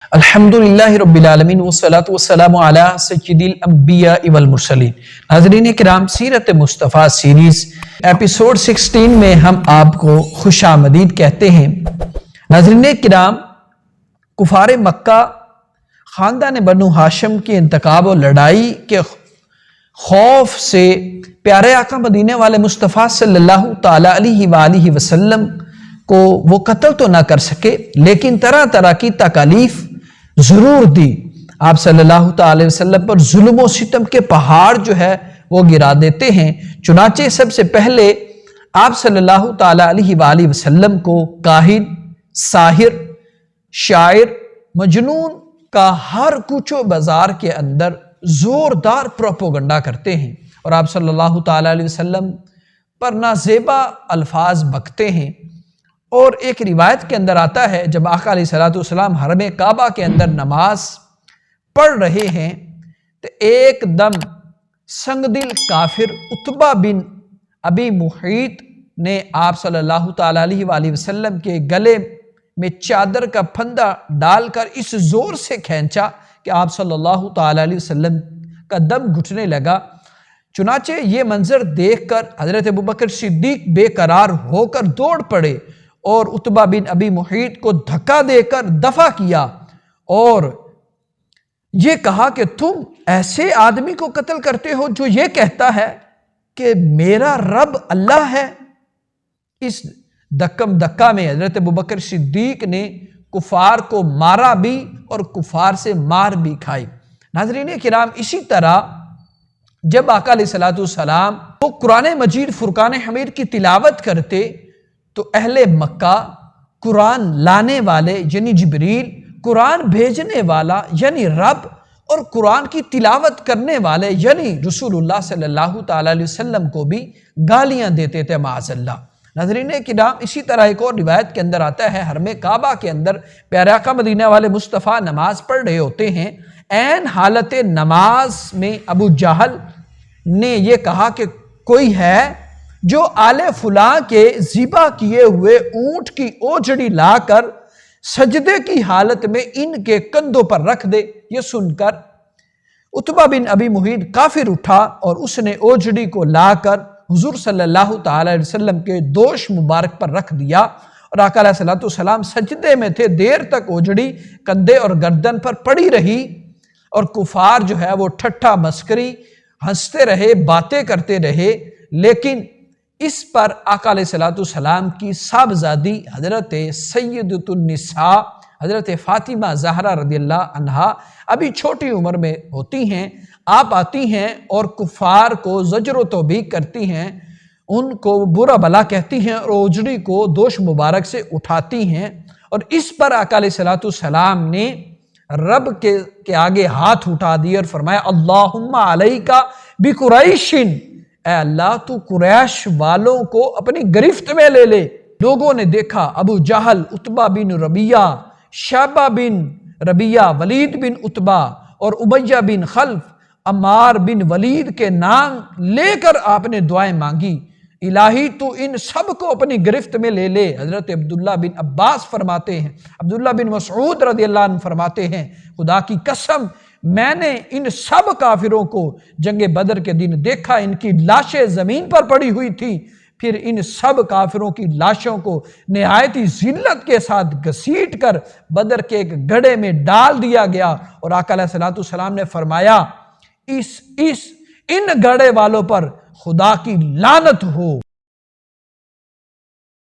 الحمدللہ رب العالمین والصلاة والسلام علی سید الانبیاء والمرسلین۔ ناظرین کرام، سیرت مصطفیٰ سیریز ایپیسوڈ 16 میں ہم آپ کو خوش آمدید کہتے ہیں۔ ناظرین کرام، کفار مکہ خاندان بنو ہاشم کی انتخاب و لڑائی کے خوف سے پیارے آقا مدینے والے مصطفیٰ صلی اللہ تعالیٰ علیہ وآلہ وسلم کو وہ قتل تو نہ کر سکے، لیکن طرح طرح کی تکالیف ضرور دی۔ آپ صلی اللہ تعالی وسلم پر ظلم و ستم کے پہاڑ جو ہے وہ گرا دیتے ہیں۔ چنانچہ سب سے پہلے آپ صلی اللہ تعالی علیہ وآلہ وسلم کو کاہن، ساحر، شاعر، مجنون کا ہر کوچ و بازار کے اندر زوردار پروپیگنڈا کرتے ہیں اور آپ صلی اللہ تعالی علیہ وسلم پر نازیبا الفاظ بکتے ہیں۔ اور ایک روایت کے اندر آتا ہے، جب آقا علیہ السلام حرم کعبہ کے اندر نماز پڑھ رہے ہیں تو ایک دم سنگ دل کافر عتبہ بن ابی محیط نے آپ صلی اللہ تعالیٰ علیہ وآلہ وسلم کے گلے میں چادر کا پھندا ڈال کر اس زور سے کھینچا کہ آپ صلی اللہ تعالیٰ علیہ وسلم کا دم گھٹنے لگا۔ چنانچہ یہ منظر دیکھ کر حضرت ابوبکر صدیق بے قرار ہو کر دوڑ پڑے اور عتبہ بن ابی محیط کو دھکا دے کر دفع کیا اور یہ کہا کہ تم ایسے آدمی کو قتل کرتے ہو جو یہ کہتا ہے کہ میرا رب اللہ ہے۔ اس دکم دکا میں حضرت ابوبکر صدیق نے کفار کو مارا بھی اور کفار سے مار بھی کھائی۔ ناظرین کرام، اسی طرح جب آقا علیہ السلام وہ قرآن مجید فرقان حمید کی تلاوت کرتے تو اہل مکہ قرآن لانے والے یعنی جبریل، قرآن بھیجنے والا یعنی رب، اور قرآن کی تلاوت کرنے والے یعنی رسول اللہ صلی اللہ تعالیٰ علیہ وسلم کو بھی گالیاں دیتے تھے معاذ اللہ۔ ناظرین کرام، اسی طرح ایک اور روایت کے اندر آتا ہے، حرم کعبہ کے اندر پیارے آقا مدینہ والے مصطفیٰ نماز پڑھ رہے ہوتے ہیں۔ عین حالت نماز میں ابو جہل نے یہ کہا کہ کوئی ہے جو آل فلاں کے ذبح کیے ہوئے اونٹ کی اوجڑی لا کر سجدے کی حالت میں ان کے کندھوں پر رکھ دے۔ یہ سن کر عتبہ بن ابی محیط کافر اٹھا اور اس نے اوجڑی کو لا کر حضور صلی اللہ تعالی علیہ وسلم کے دوش مبارک پر رکھ دیا اور آقا علیہ السلام سجدے میں تھے، دیر تک اوجڑی کندھے اور گردن پر پڑی رہی اور کفار جو ہے وہ ٹھٹھا مسکری ہنستے رہے، باتیں کرتے رہے، لیکن اس پر آقا علیہ السلام کی صاحبزادی حضرت سیدۃ النساء حضرت فاطمہ زہرا رضی اللہ عنہا ابھی چھوٹی عمر میں ہوتی ہیں، آپ آتی ہیں اور کفار کو زجر و توبیخ کرتی ہیں، ان کو برا بلا کہتی ہیں اور اوجڑی کو دوش مبارک سے اٹھاتی ہیں، اور اس پر آقا علیہ السلام نے رب کے آگے ہاتھ اٹھا دیے اور فرمایا اللہم علیک بقریش، اے اللہ تو قریش والوں کو اپنی گرفت میں لے لے۔ لوگوں نے دیکھا ابو جہل، عتبہ بن ربیعہ، شیبہ بن ربیعہ، ولید بن عتبہ اور امیہ بن خلف، عمار بن ولید کے نام لے کر آپ نے دعائیں مانگی، الہی تو ان سب کو اپنی گرفت میں لے لے۔ حضرت عبداللہ بن عباس فرماتے ہیں، عبداللہ بن مسعود رضی اللہ عنہ فرماتے ہیں، خدا کی قسم میں نے ان سب کافروں کو جنگ بدر کے دن دیکھا، ان کی لاشیں زمین پر پڑی ہوئی تھی، پھر ان سب کافروں کی لاشوں کو نہایت ہی ذلت کے ساتھ گھسیٹ کر بدر کے ایک گڑھے میں ڈال دیا گیا اور آقا علیہ السلام نے فرمایا ان گڑھے والوں پر خدا کی لعنت ہو۔